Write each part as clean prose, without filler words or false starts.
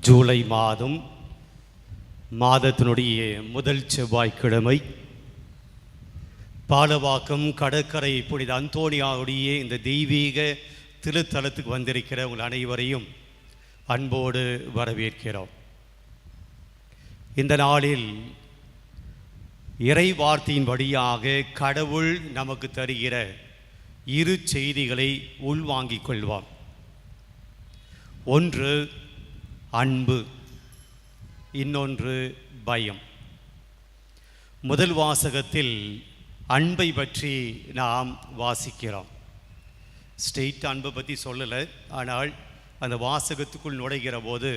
ஜூலை மாதத்தினுடைய முதல் செவ்வாய்க்கிழமை பாலவாக்கம் கடற்கரை புனித அந்தோனியாவுடைய இந்த தெய்வீக திருத்தலத்துக்கு வந்திருக்கிற உங்கள் அனைவரையும் அன்போடு வரவேற்கிறோம். இந்த நாளில் இறை வார்த்தையின் வழியாக கடவுள் நமக்கு தருகிற இரு செய்திகளை உள்வாங்கிக் கொள்வோம். ஒன்று அன்பு, இன்னொன்று பயம். முதல் வாசகத்தில் அன்பை பற்றி நாம் வாசிக்கிறோம். ஸ்ட்ரெயிட் அன்பை பற்றி சொல்லலை, ஆனால் அந்த வாசகத்துக்குள் நுழைகிற போது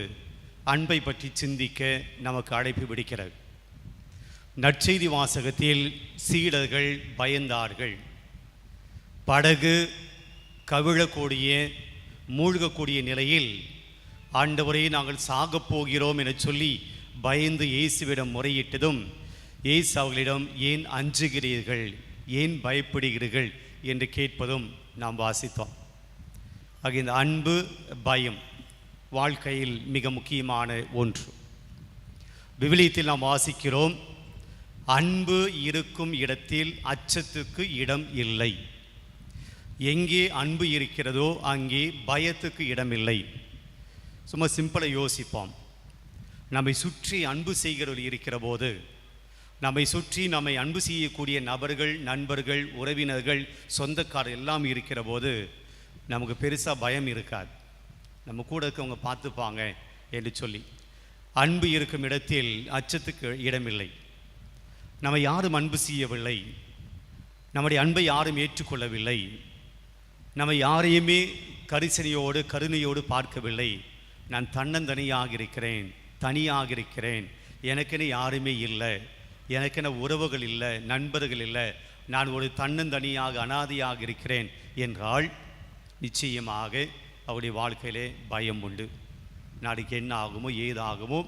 அன்பை பற்றி சிந்திக்க நமக்கு அழைப்பு விடுக்கிறது. நற்செய்தி வாசகத்தில் சீடர்கள் பயந்தார்கள். படகு கவிழக்கூடிய மூழ்கக்கூடிய நிலையில் ஆண்டவரே நாங்கள் சாகப் போகிறோம் என சொல்லி பயந்து இயேசுவிடம் முறையிட்டதும் இயேசு அவர்களிடம் ஏன் அஞ்சுகிறீர்கள், ஏன் பயப்படுகிறீர்கள் என்று கேட்பதும் நாம் வாசித்தோம். ஆக இந்த அன்பு பயம் வாழ்க்கையில் மிக முக்கியமான ஒன்று. விவிலியத்தில் நாம் வாசிக்கிறோம், அன்பு இருக்கும் இடத்தில் அச்சத்துக்கு இடம் இல்லை. எங்கே அன்பு இருக்கிறதோ அங்கே பயத்துக்கு இடமில்லை. சும்மா சிம்பிளாக யோசிப்போம். நம்மை சுற்றி அன்பு செய்கிறவர்கள் இருக்கிற போது, நம்மை சுற்றி நம்மை அன்பு செய்யக்கூடிய நபர்கள், நண்பர்கள், உறவினர்கள், சொந்தக்காரர் எல்லாம் இருக்கிற போது நமக்கு பெருசாக பயம் இருக்காது. நம்ம கூட இருக்கவங்க பார்த்துப்பாங்க என்று சொல்லி. அன்பு இருக்கும் இடத்தில் அச்சத்துக்கு இடமில்லை. நம்ம யாரும் அன்பு செய்யவில்லை, நம்முடைய அன்பை யாரும் ஏற்றுக்கொள்ளவில்லை, நம்ம யாரையுமே கரிசனையோடு கருணையோடு பார்க்கவில்லை. நான் தன்னந்தனியாக இருக்கிறேன், தனியாக இருக்கிறேன், எனக்கென யாருமே இல்லை, எனக்கென உறவுகள் இல்லை, நண்பர்கள் இல்லை, நான் ஒரு தன்னந்தனியாக அனாதையாக இருக்கிறேன் என்றால் நிச்சயமாக அவருடைய வாழ்க்கையிலே பயம் உண்டு. நாளைக்கு என்ன ஆகுமோ ஏதாகுமோ,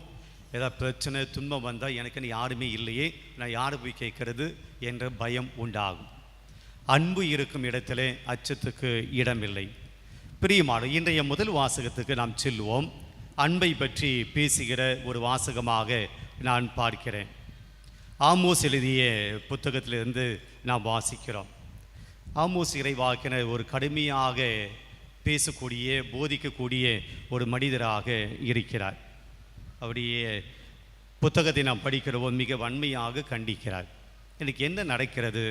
ஏதாவது பிரச்சனை துன்பம் வந்தால் எனக்குன்னு யாருமே இல்லையே, நான் யாரை போய் கேட்கறது என்ற பயம் உண்டாகும். அன்பு இருக்கும் இடத்திலே அச்சத்துக்கு இடமில்லை. பிரியமான இன்றைய முதல் வாசகத்துக்கு நாம் செல்வோம். அன்பை பற்றி பேசுகிற ஒரு வாசகமாக நான் பார்க்கிறேன். ஆமோஸ் எழுதிய புத்தகத்திலிருந்து நாம் வாசிக்கிறோம். ஆமோஸ் இறைவாக்கினர் ஒரு கடுமையாக பேசக்கூடிய போதிக்கக்கூடிய ஒரு மனிதராக இருக்கிறார். அவருடைய புத்தகத்தை நாம் படிக்கிறோம், மிக வன்மையாக கண்டிக்கிறார். எனக்கு என்ன நடக்கிறது?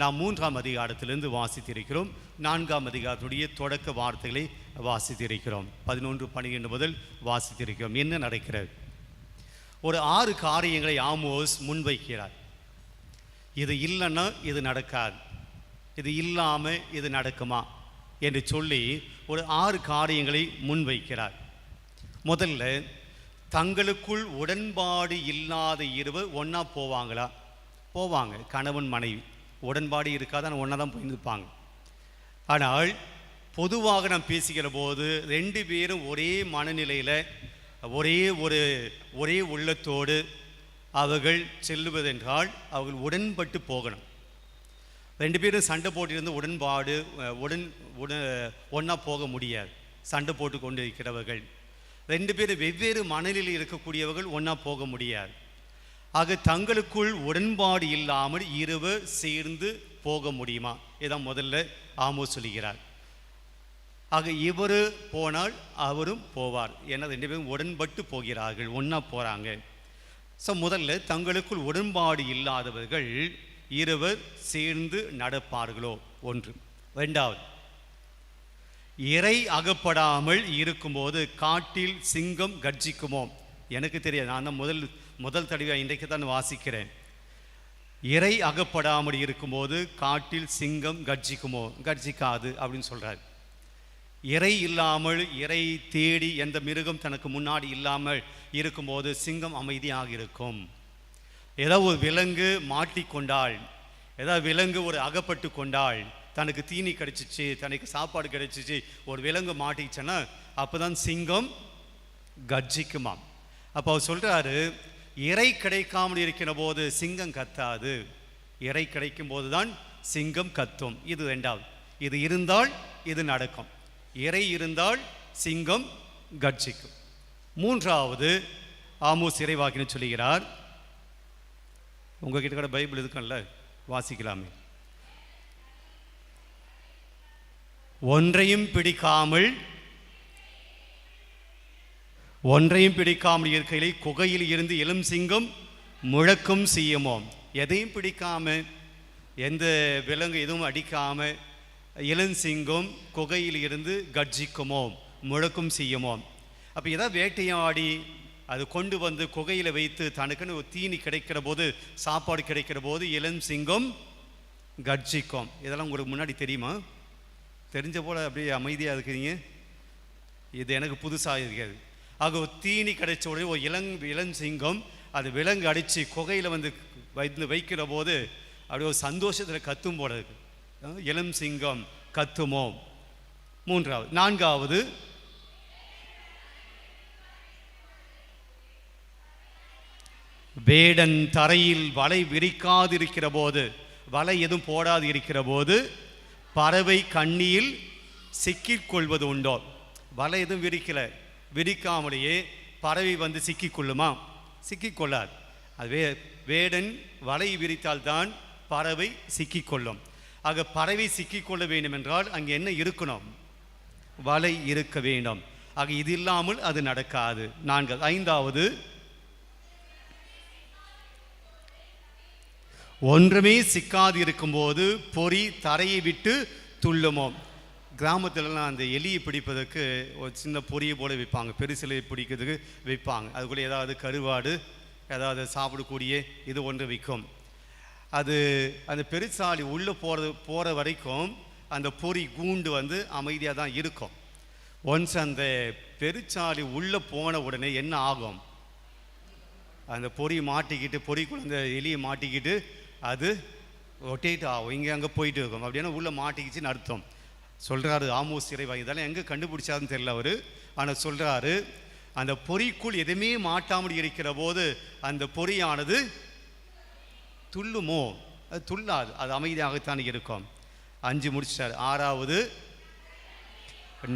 நாம் 3ஆம் அதிகாரத்திலிருந்து வாசித்திருக்கிறோம். 4ஆம் அதிகாரத்துடைய தொடக்க வார்த்தைகளை வாசித்திருக்கிறோம். 11, 12 முதல் வாசித்திருக்கிறோம். என்ன நடக்கிறது? ஒரு 6 காரியங்களை ஆமோஸ் முன்வைக்கிறார். இது இல்லைன்னா இது நடக்காது, இது இல்லாமல் இது நடக்குமா என்று சொல்லி ஒரு 6 காரியங்களை முன்வைக்கிறார். முதல்ல, தங்களுக்குள் உடன்பாடு இல்லாத இருவர் ஒன்றா போவாங்களா? போவாங்க. கணவன் மனைவி உடன்பாடு இருக்காதான் ஒன்றா தான் போயிருப்பாங்க. ஆனால் பொதுவாக நாம் பேசுகிற போது 2 பேரும் ஒரே மனநிலையில் ஒரே உள்ளத்தோடு அவர்கள் செல்லுவதென்றால் அவர்கள் உடன்பட்டு போகணும். 2 பேரும் சண்டை போட்டிருந்து உடன்பாடு ஒன்றா போக முடியாது. சண்டை போட்டு கொண்டு இருக்கிறவர்கள் 2 பேரும் வெவ்வேறு மனநிலையில் இருக்கக்கூடியவர்கள் ஒன்றா போக முடியாது. ஆக தங்களுக்குள் உடன்பாடு இல்லாமல் இருவர் சேர்ந்து போக முடியுமா? இதான் முதல்ல ஆமோஸ் சொல்லுகிறார். ஆக இவர் போனால் அவரும் போவார். ஏன்னா 2 பேரும் உடன்பட்டு போகிறார்கள், ஒன்றா போகிறாங்க. ஸோ முதல்ல தங்களுக்குள் உடன்பாடு இல்லாதவர்கள் இருவர் சேர்ந்து நடப்பார்களோ? ஒன்று. 2வது, இறை அகப்படாமல் இருக்கும்போது காட்டில் சிங்கம் கர்ஜிக்குமோ? எனக்கு தெரியாது, நான் தான் முதல் தடவை இன்றைக்கு தான் வாசிக்கிறேன். இறை அகப்படாமல் இருக்கும்போது காட்டில் சிங்கம் கர்ஜிக்குமோ? கர்ஜிக்காது அப்படின்னு சொல்கிறார். இறை இல்லாமல், இறை தேடி எந்த மிருகம் தனக்கு முன்னாடி இல்லாமல் இருக்கும்போது சிங்கம் அமைதியாக இருக்கும். ஏதோ ஒரு விலங்கு மாட்டிக்கொண்டால், ஏதாவது விலங்கு ஒரு அகப்பட்டு கொண்டால், தனக்கு தீனி கிடைச்சிச்சு, தனக்கு சாப்பாடு கிடைச்சிச்சு, ஒரு விலங்கு மாட்டிச்சுன்னா அப்போ தான் சிங்கம் கர்ஜிக்குமாம். அப்போ அவர் சொல்கிறாரு, இறை கிடைக்காமல் இருக்கிற போது சிங்கம் கத்தாது, இறை கிடைக்கும் போது தான் சிங்கம் கத்தும். இது 2வது. இது இருந்தால் இது நடக்கும். இறை இருந்தால் சிங்கம் கர்ஜிக்கும். மூன்றாவது ஆமோஸ் இறைவாக்கினர் சொல்லுகிறார், உங்ககிட்ட கூட பைபிள் இருக்குல்ல, வாசிக்கலாமே. ஒன்றையும் பிடிக்காமல் இருக்கையிலே குகையில் இருந்து இளம் சிங்கம் முழக்கம் செய்யுமோ. எதையும் பிடிக்காம, எந்த விலங்கு எதுவும் அடிக்காம இளஞ்சிங்கம் குகையில் இருந்து கர்ஜிக்குமோ, முழக்கம் செய்யுமோ. அப்போ ஏதாவது வேட்டையாடி அது கொண்டு வந்து குகையில் வைத்து தனக்குன்னு ஒரு தீனி கிடைக்கிற போது, சாப்பாடு கிடைக்கிற போது இளஞ்சிங்கம் கர்ஜிக்கும். இதெல்லாம் உங்களுக்கு முன்னாடி தெரியுமா? தெரிஞ்ச போல அப்படியே அமைதியாக இருக்கிறீங்க. இது எனக்கு புதுசாக இருக்கிறது. ஆக ஒரு தீனி கிடைச்ச உடனே ஒரு இளஞ்சிங்கம் அது விலங்கு அடித்து குகையில் வந்து வைக்கிற போது அப்படியே ஒரு சந்தோஷத்தில் கத்தும் போல இருக்கு. இளம் சிங்கம் கத்துமோ. மூன்றாவது. நான்காவது, வேடன் தரையில் வலை விரிக்காதிருக்கிற போது, வலை எதுவும் போடாது இருக்கிற போது பறவை கண்ணியில் சிக்கிக்கொள்வது உண்டோ. வலை எதுவும் விரிக்காமலேயே பறவை வந்து சிக்கிக்கொள்ளுமா? சிக்கிக்கொள்ளாது. அது வேடன் வலை விரித்தால்தான் பறவை சிக்கிக்கொள்ளும். ஆக பறவை சிக்கிக்கொள்ள வேண்டும் என்றால் அங்கே என்ன இருக்கணும்? வலை இருக்க வேண்டும். ஆக இது இல்லாமல் அது நடக்காது. ஐந்தாவது, ஒன்றுமே சிக்காது இருக்கும்போது பொறி தரையை விட்டு துள்ளுமோ. கிராமத்திலலாம் அந்த எலியை பிடிப்பதற்கு ஒரு சின்ன பொரியை போல வைப்பாங்க, பெருசிலை பிடிக்கிறதுக்கு வைப்பாங்க. அதுக்குள்ளே ஏதாவது கருவாடு ஏதாவது சாப்பிடக்கூடிய இது ஒன்று விற்கும். அது அந்த பெருசாலி உள்ளே போகிற வரைக்கும் அந்த பொறி கூண்டு வந்து அமைதியாக தான் இருக்கும். ஒன்ஸ் அந்த பெருச்சாலி உள்ளே போன உடனே என்ன ஆகும்? அந்த பொறி மாட்டிக்கிட்டு, பொறிக்குள்ள அந்த எலியை மாட்டிக்கிட்டு அது ரொட்டேட் ஆகும், இங்கே அங்கே போயிட்டு இருக்கும். அப்படின்னா உள்ளே மாட்டிக்கிச்சின்னு அர்த்தம். சொல்கிறாரு ஆமோஸ் இறைவா. இதெல்லாம் எங்கே கண்டுபிடிச்சாருன்னு தெரியல அவர். ஆனால் சொல்கிறாரு, அந்த பொறிக்குள் எதுவுமே மாட்டாமல் இருக்கிற போது அந்த பொறியானது துள்ளுமோ? அது துள்ளாது, அது அமைதியாகத்தான் இருக்கும். 5 முடிச்சிட்டார். ஆறாவது,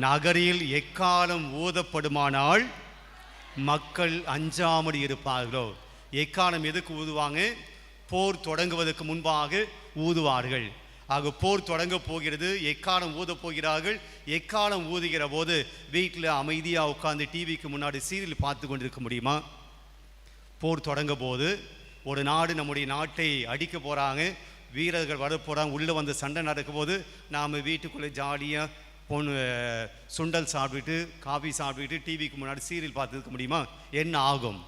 நகரில் எக்காலம் ஊதப்படுமானால் மக்கள் அஞ்சாமல் இருப்பார்களோ. எக்காலம் எதுக்கு ஊதுவாங்க? போர் தொடங்குவதற்கு முன்பாக ஊதுவார்கள். ஆக போர் தொடங்க போகிறது, எக்காலம் ஊத போகிறார்கள். எக்காலம் ஊதுகிற போது வீட்டில் அமைதியாக உட்காந்து டிவிக்கு முன்னாடி சீரியல் பார்த்து கொண்டிருக்க முடியுமா? போர் தொடங்க போது ஒரு நாடு நம்முடைய நாட்டை அடிக்க போகிறாங்க, வீரர்கள் வர போகிறாங்க, உள்ளே வந்து சண்டை நடக்கும் போது நாம் வீட்டுக்குள்ளே ஜாலியாக சுண்டல் சாப்பிட்டுட்டு காஃபி சாப்பிட்டுட்டு டிவிக்கு முன்னாடி சீரியல் பார்த்துருக்க முடியுமா? என்ன ஆகும்?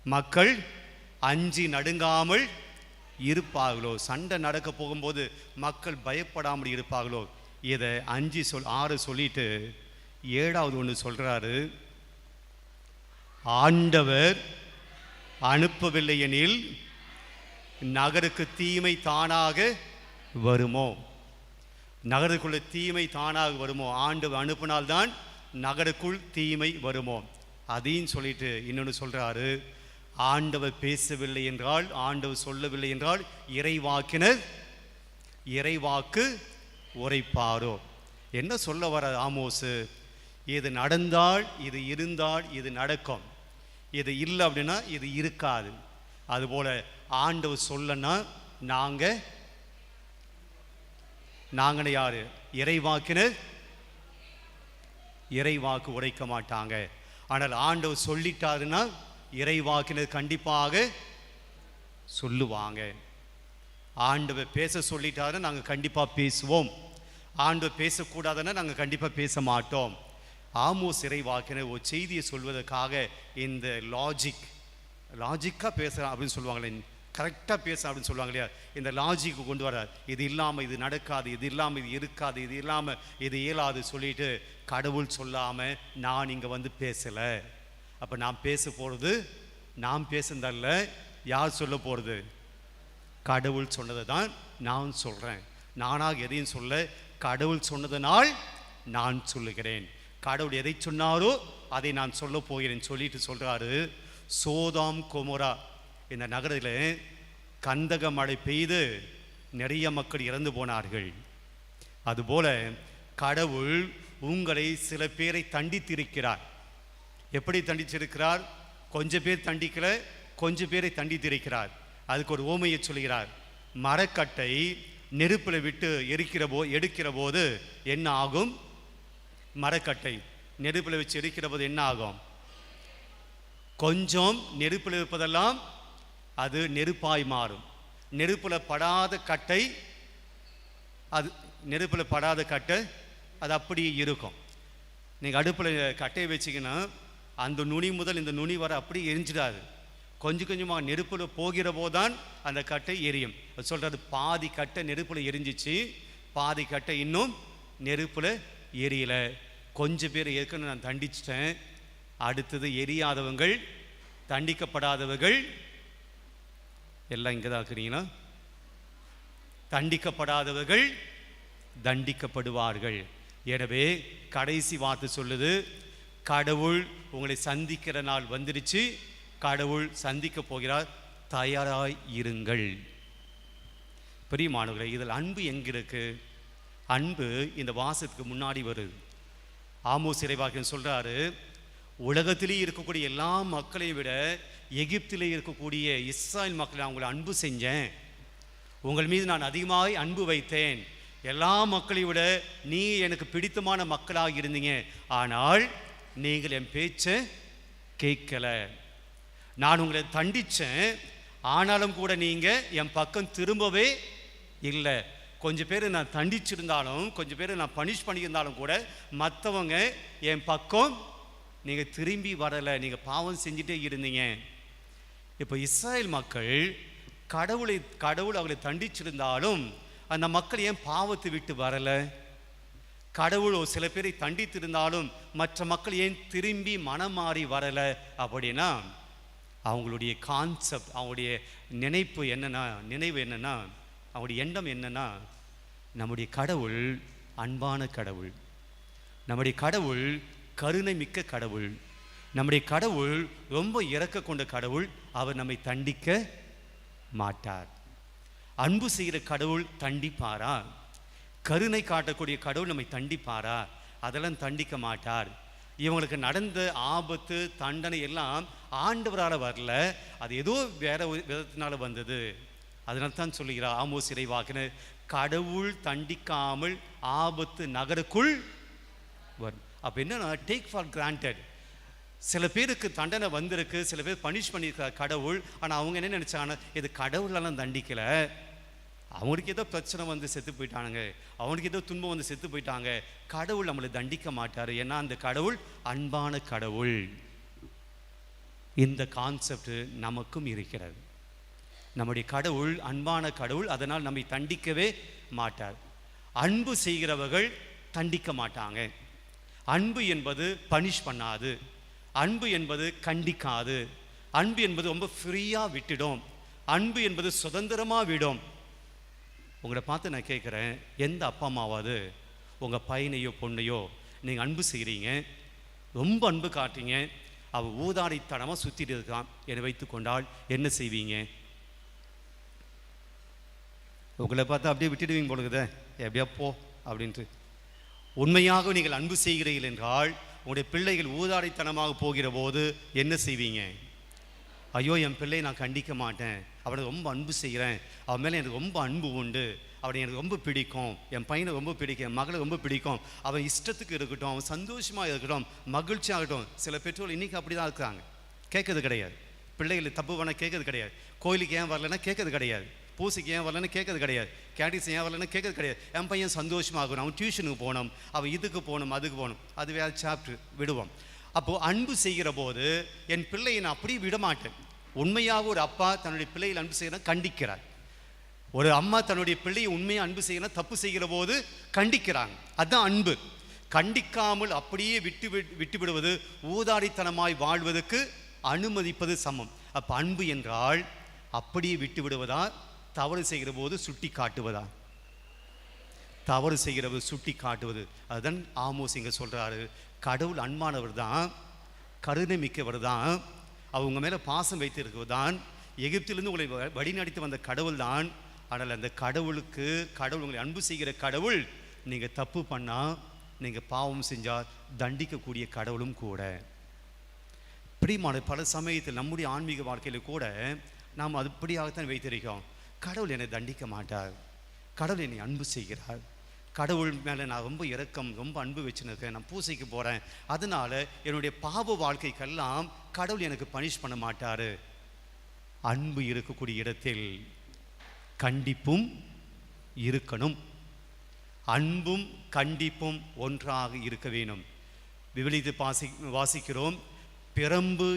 மக்கள் அஞ்சி நடுங்காமல் இருப்பார்களோ. சண்டை நடக்க போகும்போது மக்கள் பயப்படாமல் இருப்பார்களோ. இதை 6 சொல்லிட்டு 7வது ஒன்று சொல்கிறாரு, ஆண்டவர் அனுப்பவில்லை எனில் நகருக்கு தீமை தானாக வருமோ. நகருக்குள்ள தீமை தானாக வருமோ? ஆண்டவர் அனுப்பினால்தான் நகருக்குள் தீமை வருமோ? அதையும் சொல்லிட்டு இன்னொன்று சொல்கிறாரு, ஆண்டவர் பேசவில்லை என்றால், ஆண்டவர் சொல்லவில்லை என்றால் இறைவாக்கு உரைப்பாரோ. என்ன சொல்ல வர ஆமோசு? இது நடந்தால் இது இருந்தால் இது நடக்கும், இது இல்லை அப்படின்னா இது இருக்காது. அதுபோல் ஆண்டவர் சொல்லனா நாங்கள் யார்? இறைவாக்கினர். இறைவாக்கு உரைக்க மாட்டாங்க. ஆனால் ஆண்டவர் சொல்லிட்டாருன்னா இறைவாக்கினர் கண்டிப்பாக சொல்லுவாங்க. ஆண்டவர் பேச சொல்லிட்டாரு, நாங்கள் கண்டிப்பாக பேசுவோம். ஆண்டவர் பேசக்கூடாதுன்னா நாங்கள் கண்டிப்பாக பேச மாட்டோம். ஆமோஸ் இறைவாக்கினர் ஒரு செய்தியை சொல்வதற்காக இந்த லாஜிக்காக பேசுகிறான் அப்படின்னு சொல்லுவாங்களே, கரெக்டாக பேச அப்படின்னு சொல்லுவாங்க இல்லையா, இந்த லாஜிக்கு கொண்டு வரார். இது இல்லாமல் இது நடக்காது, இது இல்லாமல் இது இருக்காது, இது இல்லாமல் இது இயலாது சொல்லிட்டு கடவுள் சொல்லாமல் நான் இங்கே வந்து பேசலை. அப்போ நான் பேச போகிறது நான் பேசுனதல்ல, யார் சொல்ல போகிறது? கடவுள் சொன்னதை தான் நான் சொல்கிறேன். நானாக எதையும் சொல்ல, கடவுள் சொன்னதனால் நான் சொல்லுகிறேன். கடவுள் எதை சொன்னாரோ அதை நான் சொல்ல போகிறேன் சொல்லிட்டு சொல்கிறாரு, சோதாம் கொமோரா இந்த நகரத்தில் கந்தக மழை பெய்து நிறைய மக்கள் இறந்து போனார்கள். அதுபோல கடவுள் உங்களை சில பேரை தண்டித்திருக்கிறார். எப்படி தண்டிச்சிருக்கிறார்? கொஞ்சம் பேர் தண்டிக்கல, கொஞ்சம் பேரை தண்டித்திருக்கிறார். அதுக்கு ஒரு ஓமையை சொல்கிறார். மரக்கட்டை நெருப்பில் விட்டு எடுக்கிற போது என்ன ஆகும்? மரக்கட்டை நெருப்பில் வச்சு எரிக்கிற போது என்ன ஆகும்? கொஞ்சம் நெருப்பில் இருப்பதெல்லாம் அது நெருப்பாய் மாறும். நெருப்பில் படாத கட்டை அது அப்படியே இருக்கும். நீங்கள் அடுப்பில் கட்டையை வச்சிங்கன்னா அந்த நுனி முதல் இந்த நுனி வர அப்படியே எரிஞ்சிடாது. கொஞ்சம் கொஞ்சமாக நெருப்பில் போகிற போதுதான் அந்த கட்டை எரியும். சொல்கிறது, பாதி கட்டை நெருப்பில் எரிஞ்சிச்சு, பாதி கட்டை இன்னும் நெருப்பில் எரியலை. கொஞ்சம் பேர் ஏற்கனவே நான் தண்டிச்சிட்டேன். அடுத்தது எரியாதவங்கள், தண்டிக்கப்படாதவர்கள் எல்லாம் இங்கே தான் இருக்கிறீங்கன்னா, தண்டிக்கப்படாதவர்கள் தண்டிக்கப்படுவார்கள். எனவே கடைசி வார்த்தை சொல்லுது, கடவுள் உங்களை சந்திக்கிற நாள் வந்துருச்சு, கடவுள் சந்திக்க போகிறார், தயாராய் இருங்கள். பிரியமானவர்களே, இதில் அன்பு எங்கே இருக்கு? அன்பு இந்த வாசத்துக்கு முன்னாடி வருது. ஆமோஸ் இறைவாக்கியன் சொல்றாரு, உலகத்திலே இருக்கக்கூடிய எல்லா மக்களையும் விட எகிப்திலே இருக்கக்கூடிய இஸ்ராயல் மக்களை அவங்களை அன்பு செஞ்சேன். உங்கள் மீது நான் அதிகமாக அன்பு வைத்தேன். எல்லா மக்களையும் விட நீ எனக்கு பிடித்தமான மக்களாக இருந்தீங்க. ஆனால் நீங்கள் என் பேச்சை கேட்கல. நான் உங்களை தண்டிச்சேன், ஆனாலும் கூட நீங்கள் என் பக்கம் திரும்பவே இல்லை. கொஞ்சம் பேர் நான் தண்டிச்சிருந்தாலும், கொஞ்சம் பேர் நான் பனிஷ் பண்ணியிருந்தாலும் கூட மற்றவங்க என் பக்கம் நீங்கள் திரும்பி வரலை. நீங்கள் பாவம் செஞ்சுட்டே இருந்தீங்க. இப்போ இஸ்ராயல் மக்கள் கடவுள் அவங்களை தண்டிச்சிருந்தாலும் அந்த மக்கள் ஏன் பாவத்தை விட்டு வரலை? கடவுள் சில பேரை தண்டித்திருந்தாலும் மற்ற மக்கள் ஏன் திரும்பி மனம் மாறி வரலை? அப்படின்னா அவங்களுடைய கான்செப்ட், அவங்களுடைய நினைவு என்னன்னா, அவங்களுடைய எண்ணம் என்னன்னா, நம்முடைய கடவுள் அன்பான கடவுள், நம்முடைய கடவுள் கருணை மிக்க கடவுள், நம்முடைய கடவுள் ரொம்ப இரக்க கொண்ட கடவுள். அவர் நம்மை தண்டிக்க மாட்டார். அன்பு செய்கிற கடவுள் தண்டிப்பாரா? கருணை காட்டக்கூடிய கடவுள் நம்மை தண்டிப்பாரா? அதெல்லாம் தண்டிக்க மாட்டார். இவங்களுக்கு நடந்த ஆபத்து, தண்டனை எல்லாம் ஆண்டவரால் வரல, அது ஏதோ வேற விதத்தினால வந்தது. அதனால தான் சொல்லுகிறார் ஆமோஸ் இறைவாக்கினர், கடவுள் தண்டிக்காமல் ஆபத்து நகருக்குள் வரும். அப்போ என்னன்னா, டேக் ஃபார் கிராண்டட். சில பேருக்கு தண்டனை வந்திருக்கு, சில பேர் பனிஷ் பண்ணியிருக்கார் கடவுள். ஆனால் அவங்க என்ன நினச்சாங்கன்னா, இது கடவுளெல்லாம் தண்டிக்கலை, அவங்களுக்கு ஏதோ பிரச்சனை வந்து செத்து போயிட்டானுங்க, அவனுக்கு ஏதோ துன்பம் வந்து செத்து போயிட்டாங்க, கடவுள் நம்மளை தண்டிக்க மாட்டார், ஏன்னா அந்த கடவுள் அன்பான கடவுள். இந்த கான்செப்ட் நமக்கும் இருக்கிறது. நம்முடைய கடவுள் அன்பான கடவுள், அதனால் நம்மை தண்டிக்கவே மாட்டார். அன்பு செய்கிறவர்கள் தண்டிக்க மாட்டாங்க. அன்பு என்பது பனிஷ் பண்ணாது, அன்பு என்பது கண்டிக்காது, அன்பு என்பது ரொம்ப ஃப்ரீயாக விட்டுடும், அன்பு என்பது சுதந்திரமாக விடும். உங்களை பார்த்து நான் கேட்குறேன், எந்த அப்பா அம்மாவாவது உங்கள் பையனையோ பொண்ணையோ நீங்கள் அன்பு செய்கிறீங்க, ரொம்ப அன்பு காட்டுறீங்க, அவள் ஊதாரித்தனமாக சுற்றிட்டு இருக்கான் என்னை வைத்து கொண்டால் என்ன செய்வீங்க? உங்களை பார்த்து அப்படியே விட்டுடுவீங்க போலுக்குதே, எப்படியா போ அப்படின்ட்டு. உண்மையாக நீங்கள் அன்பு செய்கிறீர்கள் என்றால் உங்களுடைய பிள்ளைகள் ஊதாரித்தனமாக போகிற போது என்ன செய்வீங்க? ஐயோ, என் பிள்ளையை நான் கண்டிக்க மாட்டேன், அவனை ரொம்ப அன்பு செய்கிறேன், அவன் மேலே எனக்கு ரொம்ப அன்பு உண்டு, அவனை எனக்கு ரொம்ப பிடிக்கும், என் பையனை ரொம்ப பிடிக்கும், என் மகளை ரொம்ப பிடிக்கும், அவன் இஷ்டத்துக்கு இருக்கட்டும், அவன் சந்தோஷமாக இருக்கட்டும், மகிழ்ச்சியாகட்டும். சில பெற்றோர்கள் இன்றைக்கி அப்படி தான் இருக்கிறாங்க. கேட்கறது கிடையாது. பிள்ளைகளை தப்பு பண்ண கேட்கறது கிடையாது. கோயிலுக்கு ஏன் வரலன்னா கேட்கறது கிடையாது. பூசைக்கு ஏன் வரலன்னு கேட்கறது கிடையாது. கேட்டீஸ் ஏன் வரலன்னு கேட்கறது கிடையாது. என் பையன் சந்தோஷமாகணும், அவன் டியூஷனுக்கு போகணும், அவன் இதுக்கு போகணும், அதுக்கு போகணும், அது வேறு சாப்டர் விடுவோம். அப்போது அன்பு செய்கிற போது என் பிள்ளையை நான் அப்படியே விட மாட்டேன். உண்மையாக ஒரு அப்பா தன்னுடைய பிள்ளைகளை அன்பு செய்யணும், கண்டிக்கிறார். ஒரு அம்மா தன்னுடைய பிள்ளையை உண்மையாக அன்பு செய்யணும், தப்பு செய்கிற போது கண்டிக்கிறாங்க. அதுதான் அன்பு. கண்டிக்காமல் அப்படியே விட்டு விடுவது ஊதாரித்தனமாய் வாழ்வதற்கு அனுமதிப்பது சமம். அப்போ அன்பு என்றால் அப்படியே விட்டு விடுவதா, தவறு செய்கிற போது சுட்டி காட்டுவதா? தவறு செய்கிறவர் சுட்டி காட்டுவது. அதுதான் ஆமோஸ் இங்கே சொல்கிறாரு. கடவுள் அன்பானவர் தான், கருணை மிக்கவர் தான், அவங்க மேலே பாசம் வைத்திருக்கிறது தான், எகிப்திலிருந்து உங்களை வழிநடத்தி வந்த கடவுள் தான். ஆனால் அந்த கடவுள் உங்களை அன்பு செய்கிற கடவுள், நீங்கள் தப்பு பண்ணால், நீங்கள் பாவம் செஞ்சால் தண்டிக்கக்கூடிய கடவுளும் கூட. பிரியமான பல சமயத்தில் நம்முடைய ஆன்மீக வாழ்க்கையில் கூட நாம் அப்படியாகத்தான் வைத்திருக்கோம். கடவுள் என்னை தண்டிக்க மாட்டார், கடவுள் என்னை அன்பு செய்கிறார், கடவுள் மேலே நான் ரொம்ப இரக்கம் ரொம்ப அன்பு வச்சுருக்கேன், நான் பூசைக்கு போகிறேன், அதனால் என்னுடைய பாவ வாழ்க்கைக்கெல்லாம் கடவுள் எனக்கு பனிஷ் பண்ண மாட்டார். அன்பு இருக்கக்கூடிய இடத்தில் கண்டிப்பும் இருக்கணும். அன்பும் கண்டிப்பும் ஒன்றாக இருக்க வேணும். விவிலியத்தை வாசிக்கிறோம், பிரம்பு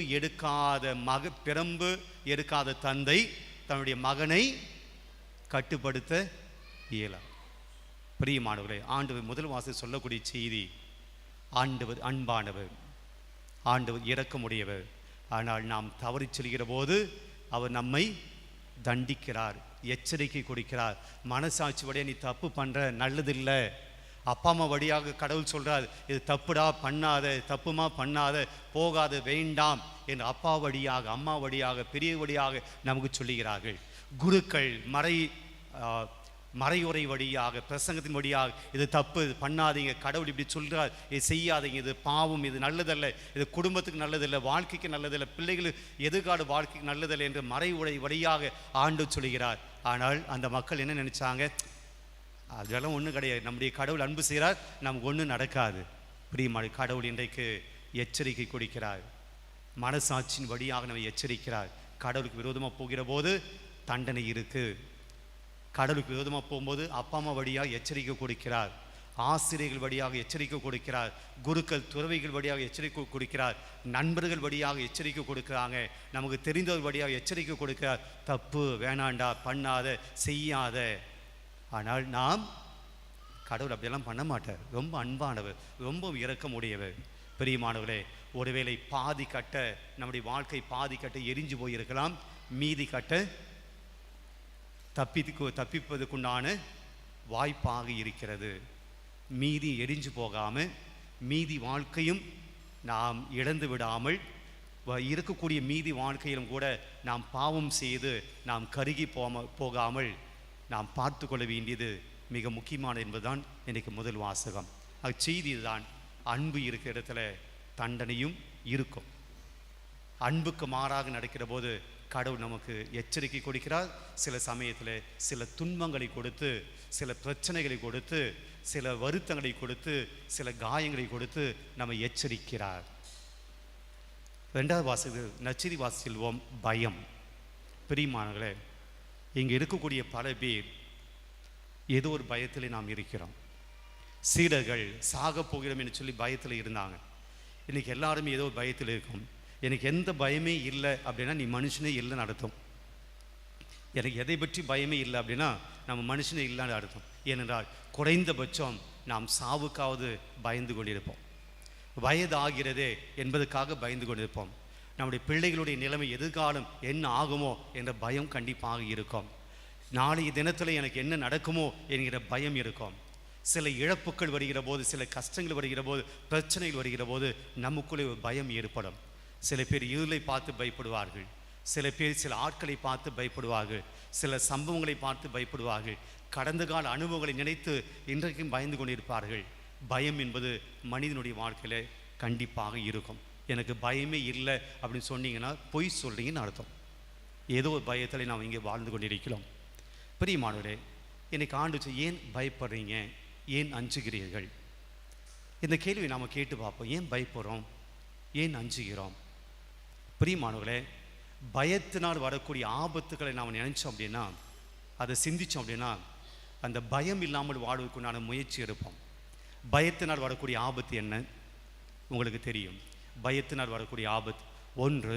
எடுக்காத தந்தை தன்னுடைய மகனை கட்டுப்படுத்த இயலாது. பிரியமானவர்களே, ஆண்டவர் முதல் வாசல் சொல்லக்கூடிய செய்தி, ஆண்டவர் அன்பானவர், ஆண்டவர் இரக்கமுடையவர். ஆனால் நாம் தவறி செல்கிற போது அவர் நம்மை தண்டிக்கிறார், எச்சரிக்கை கொடுக்கிறார். மனசாட்சி வழியாக நீ தப்பு பண்ணுற, நல்லதில்லை. அப்பா அம்மா வழியாக கடவுள் சொல்கிறார், இது தப்புடா, பண்ணாத, தப்புமா பண்ணாத, போகாத, வேண்டாம் என்று அப்பா வழியாக அம்மா வழியாக பெரிய வழியாக நமக்கு சொல்லுகிறார்கள். குருக்கள் மறையுறை வழியாக பிரசங்கத்தின் வழியாக இது தப்பு, இது பண்ணாதீங்க, கடவுள் இப்படி சொல்கிறார், இது செய்யாதீங்க, இது பாவம், இது நல்லதல்ல, இது குடும்பத்துக்கு நல்லதில்லை, வாழ்க்கைக்கு நல்லதில்லை, பிள்ளைகளுக்கு எதிர்கால வாழ்க்கைக்கு நல்லதில்லை என்று மறையுறை வழியாக ஆண்டு சொல்கிறார். ஆனால் அந்த மக்கள் என்ன நினைச்சாங்க? அதெல்லாம் ஒன்றும் கிடையாது, நம்முடைய கடவுள் அன்பு செய்கிறார், நமக்கு ஒன்றும் நடக்காது. பிரியமான கடவுள் இன்றைக்கு எச்சரிக்கை கொடுக்கிறார், மனசாட்சியின் வழியாக நம்மை எச்சரிக்கிறார். கடவுளுக்கு விரோதமாக போகிற போது தண்டனை இருக்குது. கடவுளுக்கு விரோதமாக போகும்போது அப்பா அம்மா வழியாக எச்சரிக்கை கொடுக்கிறார், ஆசிரியர்கள் வழியாக எச்சரிக்கை கொடுக்கிறார், குருக்கள் துறவிகள் வழியாக எச்சரிக்கை கொடுக்கிறார், நண்பர்கள் வழியாக எச்சரிக்கை கொடுக்குறாங்க, நமக்கு தெரிந்தவர் வழியாக எச்சரிக்கை கொடுக்கிறார். தப்பு, வேணாண்டா, பண்ணாத, செய்யாத. ஆனால் நாம் கடவுள் அப்படியெல்லாம் பண்ண மாட்டார். ரொம்ப அன்பானவர், ரொம்ப இரக்கமுடையவர். பிரியமானவர்களே, ஒருவேளை பாதி கட்ட நம்முடைய வாழ்க்கை பாதி கட்ட எரிஞ்சு போயிருக்கலாம், மீதி கட்ட தப்பிப்பதுக்குண்டான வாய்ப்பாக இருக்கிறது. மீதி எரிஞ்சு போகாமல், மீதி வாழ்க்கையும் நாம் இழந்து விடாமல், இருக்கக்கூடிய மீதி வாழ்க்கையிலும் கூட நாம் பாவம் செய்து நாம் கருகி போகாமல் நாம் பார்த்து கொள்ள வேண்டியது மிக முக்கியமானது என்பதுதான் இன்றைக்கு முதல் வாசகம். அச்செய்தி தான், அன்பு இருக்கிற இடத்துல தண்டனையும் இருக்கும். அன்புக்கு மாறாக நடக்கிற போது கடவுள் நமக்கு எச்சரிக்கை கொடுக்கிறார். சில சமயத்தில் சில துன்பங்களை கொடுத்து, சில பிரச்சனைகளை கொடுத்து, சில வருத்தங்களை கொடுத்து, சில காயங்களை கொடுத்து நம்ம எச்சரிக்கிறார். ரெண்டாவது வாசகம் நச்சரி வாசில்வோம், பயம். பிரியமானவர்களே, இங்கே இருக்கக்கூடிய பல பேர் ஏதோ ஒரு பயத்தில் நாம் இருக்கிறோம். சீடர்கள் சாக போகிறோம் என்று சொல்லி பயத்தில் இருந்தாங்க. இன்றைக்கி எல்லாருமே ஏதோ ஒரு பயத்தில் இருக்கும். எனக்கு எந்த பயமே இல்லை அப்படின்னா நீ மனுஷனே இல்லைன்னு அர்த்தம். எனக்கு எதை பற்றி பயமே இல்லை அப்படின்னா நம்ம மனுஷனே இல்லைன்னு அர்த்தம். ஏனென்றால் குறைந்தபட்சம் நாம் சாவுக்காவது பயந்து கொண்டிருப்போம், வயதாகிறதே என்பதற்காக பயந்து கொண்டிருப்போம். நம்முடைய பிள்ளைகளுடைய நிலைமை எதிர்காலம் என்ன ஆகுமோ என்ற பயம் கண்டிப்பாக இருக்கும். நாளைய தினத்தில் எனக்கு என்ன நடக்குமோ என்கிற பயம் இருக்கும். சில இழப்புகள் வருகிற போது, சில கஷ்டங்கள் வருகிற போது, பிரச்சனைகள் வருகிற போது நமக்குள்ளே ஒரு பயம் ஏற்படும். சில பேர் இருளை பார்த்து பயப்படுவார்கள், சில பேர் சில ஆட்களை பார்த்து பயப்படுவார்கள், சில சம்பவங்களை பார்த்து பயப்படுவார்கள், கடந்த கால அனுபவங்களை நினைத்து இன்றைக்கும் பயந்து கொண்டிருப்பார்கள். பயம் என்பது மனிதனுடைய வாழ்க்கையில் கண்டிப்பாக இருக்கும். எனக்கு பயமே இல்லை அப்படின்னு சொன்னீங்கன்னா பொய் சொல்கிறீங்கன்னு அர்த்தம். ஏதோ ஒரு பயத்தில் நாம் இங்கே வாழ்ந்து கொண்டிருக்கிறோம். பிரியமானவரே, இன்னைக்கு ஆண்டு ஏன் பயப்படுறீங்க, ஏன் அஞ்சுகிறீர்கள்? இந்த கேள்வி நாம் கேட்டு பார்ப்போம். ஏன் பயப்படுறோம், ஏன் அஞ்சுகிறோம்? பிரியமானவர்களே, பயத்தினால் வரக்கூடிய ஆபத்துக்களை நாம் நினைச்சோம் அப்படின்னா, அதை சிந்தித்தோம் அப்படின்னா, அந்த பயம் இல்லாமல் வாழ்வதற்குண்டான முயற்சி எடுப்போம். பயத்தினால் வரக்கூடிய ஆபத்து என்ன உங்களுக்கு தெரியும். பயத்தினால் வரக்கூடிய ஆபத்து ஒன்று,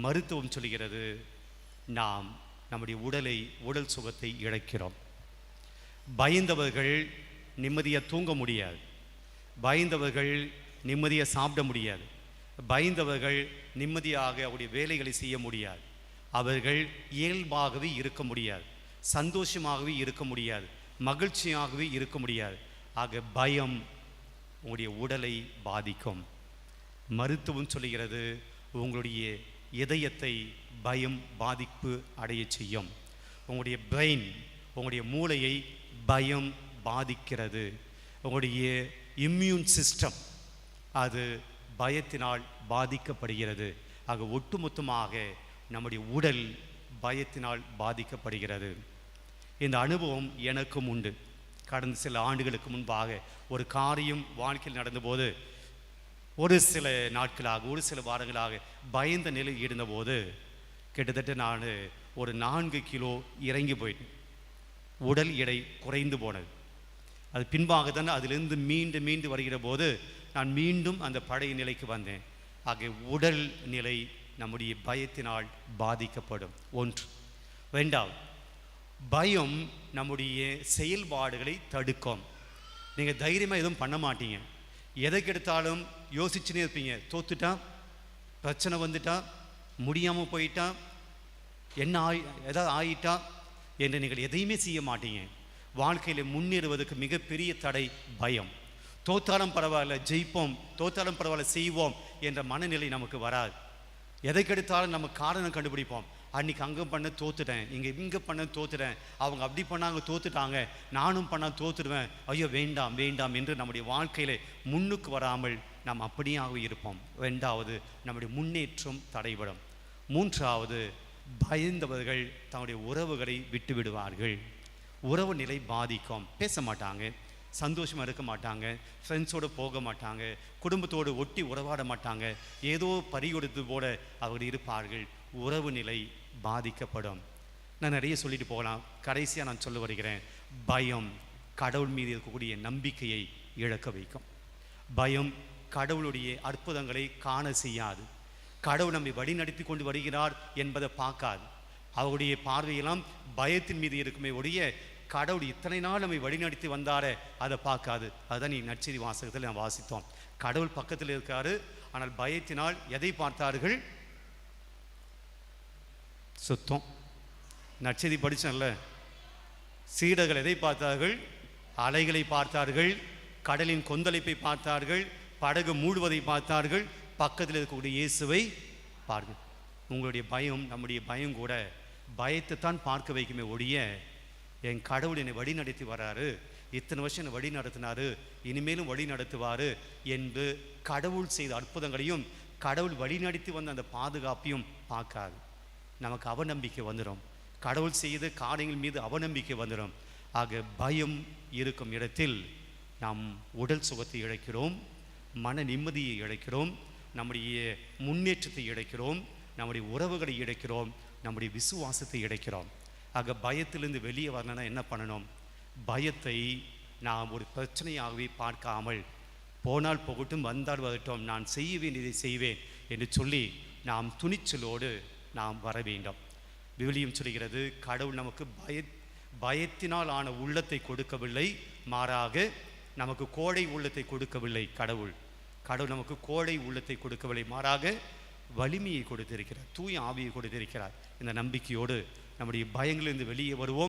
மருத்துவம் சொல்கிறது, நாம் நம்முடைய உடல் சுகத்தை இழக்கிறோம். பயந்தவர்கள் நிம்மதியாக தூங்க முடியாது, பயந்தவர்கள் நிம்மதியாக சாப்பிட முடியாது, பயந்தவர்கள் நிம்மதியாக அவருடைய வேலைகளை செய்ய முடியாது, அவர்கள் இயல்பாகவே இருக்க முடியாது, சந்தோஷமாகவே இருக்க முடியாது, மகிழ்ச்சியாகவே இருக்க முடியாது. ஆக பயம் உங்களுடைய உடலை பாதிக்கும். மருத்துவம் சொல்லுகிறது, உங்களுடைய இதயத்தை பயம் பாதிப்பு அடைய செய்யும். உங்களுடைய பிரெயின், உங்களுடைய மூளையை பயம் பாதிக்கிறது. உங்களுடைய இம்யூன் சிஸ்டம் அது பயத்தினால் பாதிக்கப்படுகிறது. ஆக ஒட்டுமொத்தமாக நம்முடைய உடல் பயத்தினால் பாதிக்கப்படுகிறது. இந்த அனுபவம் எனக்கும் உண்டு. கடந்த சில ஆண்டுகளுக்கு முன்பாக ஒரு காரியம் வாழ்க்கையில் நடந்தபோது, ஒரு சில நாட்களாக, ஒரு சில வாரங்களாக பயந்த நிலையில் இருந்தபோது கிட்டத்தட்ட நான் ஒரு 4 கிலோ இறங்கி போயிட்டேன். உடல் எடை குறைந்து போனது. அது பின்பாக தான் அதிலிருந்து மீண்டு வருகிற போது நான் மீண்டும் அந்த பழைய நிலைக்கு வந்தேன். ஆக உடல் நிலை நம்முடைய பயத்தினால் பாதிக்கப்படும். ஒன்று. ரெண்டாவது, பயம் நம்முடைய செயல்பாடுகளை தடுக்கும். நீங்கள் தைரியமாக எதுவும் பண்ண மாட்டீங்க. எதைக்கு எடுத்தாலும் யோசிச்சுனே இருப்பீங்க. தோத்துட்டா, பிரச்சனை வந்துட்டா, முடியாமல் போயிட்டா, என்ன ஏதாவது ஆயிட்டா என்று நீங்கள் எதையுமே செய்ய மாட்டீங்க. வாழ்க்கையில் முன்னேறுவதற்கு மிகப்பெரிய தடை பயம். தோத்தாலும் பரவாயில்ல, ஜெயிப்போம், தோத்தாலும் பரவாயில்ல, செய்வோம் என்ற மனநிலை நமக்கு வராது. எதைக்கெடுத்தாலும் நம்ம காரணம் கண்டுபிடிப்போம். அன்றைக்கி அங்கே பண்ண தோத்துட்டேன், இங்கே பண்ண தோத்துட்டேன், அவங்க அப்படி பண்ணாங்க தோத்துட்டாங்க, நானும் பண்ணால் தோத்துடுவேன், ஐயோ வேண்டாம் வேண்டாம் என்று நம்முடைய வாழ்க்கையில் முன்னுக்கு வராமல் நாம் அப்படியாக இருப்போம். ரெண்டாவது, நம்முடைய முன்னேற்றம் தடைபடும். மூன்றாவது, பயந்தவர்கள் தங்களுடைய உறவுகளை விட்டு விடுவார்கள். உறவு நிலை பாதிக்கும். பேச மாட்டாங்க, சந்தோஷமாக இருக்க மாட்டாங்க, ஃப்ரெண்ட்ஸோடு போக மாட்டாங்க, குடும்பத்தோடு ஒட்டி உறவாட மாட்டாங்க, ஏதோ பறிகொடுத்து போல அவர்கள் இருப்பார்கள். உறவு நிலை பாதிக்கப்படும். நான் நிறைய சொல்லிட்டு போகலாம். கடைசியாக நான் சொல்ல வருகிறேன், பயம் கடவுள் மீது இருக்கக்கூடிய நம்பிக்கையை இழக்க வைக்கும். பயம் கடவுளுடைய அற்புதங்களை காண செய்யாது. கடவுள் நம்மை வழிநடத்தி கொண்டு வருகிறார் என்பதை பார்க்காது. அவருடைய பார்வையெல்லாம் பயத்தின் மீது இருக்குமே ஒழிய கடவுள் இத்தனை நாள் நம்மை வழிநடத்தி வந்தாரே அதை பார்க்காது. அதுதான் நீ நற்செய்தி வாசகத்தில் நான் வாசித்தோம். கடவுள் பக்கத்தில் இருக்காரு, ஆனால் பயத்தினால் எதை பார்த்தார்கள்? சுத்தம். நற்செய்தி படித்தோம்ல, சீடர்கள் எதை பார்த்தார்கள்? அலைகளை பார்த்தார்கள், கடலின் கொந்தளிப்பை பார்த்தார்கள், படகு மூடுவதை பார்த்தார்கள், பக்கத்தில் இருக்கக்கூடிய இயேசுவை பாருங்கள். உங்களுடைய பயம், நம்முடைய பயம் கூட பயத்தை தான் பார்க்க வைக்குமே ஒழிய என் கடவுள் என்னை வழி நடத்தி வராரு, இத்தனை வருஷம் என்னை வழி நடத்தினாரு, இனிமேலும் வழி நடத்துவார் என்று கடவுள் செய்த அற்புதங்களையும் கடவுள் வழி நடத்தி வந்த அந்த பாதுகாப்பையும் பார்க்காது. நமக்கு அவநம்பிக்கை வந்துடும். கடவுள் செய்த காரியங்கள் மீது அவநம்பிக்கை வந்துடும். ஆக பயம் இருக்கும் இடத்தில் நாம் உடல் சுகத்தை இழக்கிறோம், மன நிம்மதியை இழக்கிறோம், நம்முடைய முன்னேற்றத்தை இழக்கிறோம், நம்முடைய உறவுகளை இழக்கிறோம், நம்முடைய விசுவாசத்தை இழக்கிறோம். ஆக பயத்திலிருந்து வெளியே வரணும்னா என்ன பண்ணணும்? பயத்தை நாம் ஒரு பிரச்சனையாகவே பார்க்காமல், போனால் போகட்டும், வந்தால் வரட்டும், நான் செய்ய வேண்டியதை செய்வேன் என்று சொல்லி நாம் துணிச்சலோடு நாம் வர வேண்டும். விவிலியம் சொல்கிறது, கடவுள் நமக்கு பயத்தினால் ஆன உள்ளத்தை கொடுக்கவில்லை, மாறாக நமக்கு கோடை உள்ளத்தை கொடுக்கவில்லை. கடவுள் நமக்கு கோடை உள்ளத்தை கொடுக்கவில்லை, மாறாக வலிமையை கொடுத்திருக்கிறார், தூய ஆவியை கொடுத்திருக்கிறார். இந்த நம்பிக்கையோடு நம்முடைய பயங்களிலிருந்து வெளியே வருவோம்.